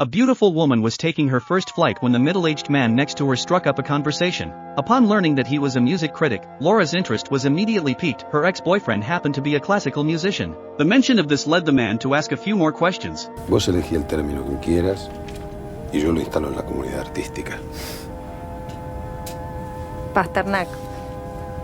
A beautiful woman was taking her first flight when the middle-aged man next to her struck up a conversation. Upon learning that he was a music critic, Laura's interest was immediately piqued. Her ex-boyfriend happened to be a classical musician. The mention of this led the man to ask a few more questions. Vos elegí el término que quieras y yo lo instalo en la comunidad artística. Pasternak.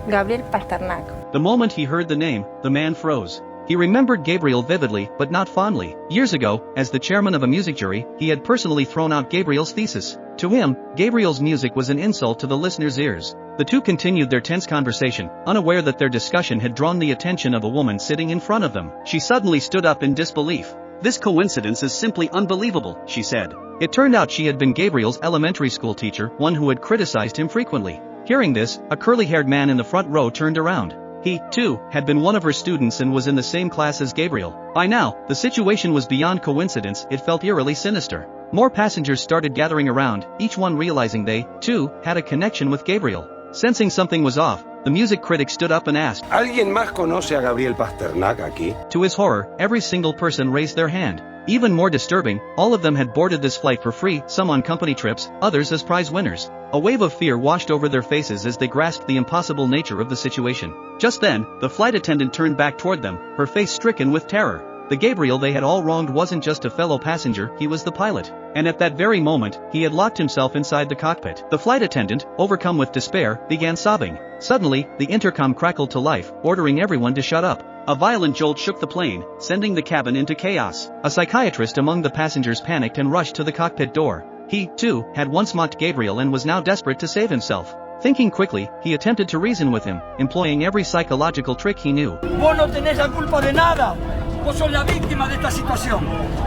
Gabriel Pasternak. The moment he heard the name, the man froze. He remembered Gabriel vividly, but not fondly. Years ago, as the chairman of a music jury, he had personally thrown out Gabriel's thesis. To him, Gabriel's music was an insult to the listener's ears. The two continued their tense conversation, unaware that their discussion had drawn the attention of a woman sitting in front of them. She suddenly stood up in disbelief. "This coincidence is simply unbelievable," she said. It turned out she had been Gabriel's elementary school teacher, one who had criticized him frequently. Hearing this, a curly-haired man in the front row turned around. He, too, had been one of her students and was in the same class as Gabriel. By now, the situation was beyond coincidence, it felt eerily sinister. More passengers started gathering around, each one realizing they, too, had a connection with Gabriel. Sensing something was off, the music critic stood up and asked, ¿Alguien más conoce a Gabriel Pasternak aquí? To his horror, every single person raised their hand. Even more disturbing, all of them had boarded this flight for free, some on company trips, others as prize winners. A wave of fear washed over their faces as they grasped the impossible nature of the situation. Just then, the flight attendant turned back toward them, her face stricken with terror. The Gabriel they had all wronged wasn't just a fellow passenger, he was the pilot. And at that very moment, he had locked himself inside the cockpit. The flight attendant, overcome with despair, began sobbing. Suddenly, the intercom crackled to life, ordering everyone to shut up. A violent jolt shook the plane, sending the cabin into chaos. A psychiatrist among the passengers panicked and rushed to the cockpit door. He, too, had once mocked Gabriel and was now desperate to save himself. Thinking quickly, he attempted to reason with him, employing every psychological trick he knew. Vos no tenés la culpa de nada. Vos sos la víctima de esta situación.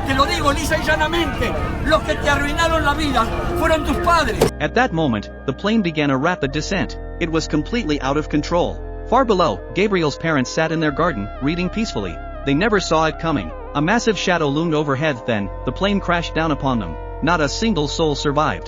Te lo digo lisa y llanamente. Los que te arruinaron la vida fueron tus padres. At that moment, the plane began a rapid descent. It was completely out of control. Far below, Gabriel's parents sat in their garden, reading peacefully. They never saw it coming. A massive shadow loomed overhead, then, the plane crashed down upon them. Not a single soul survived.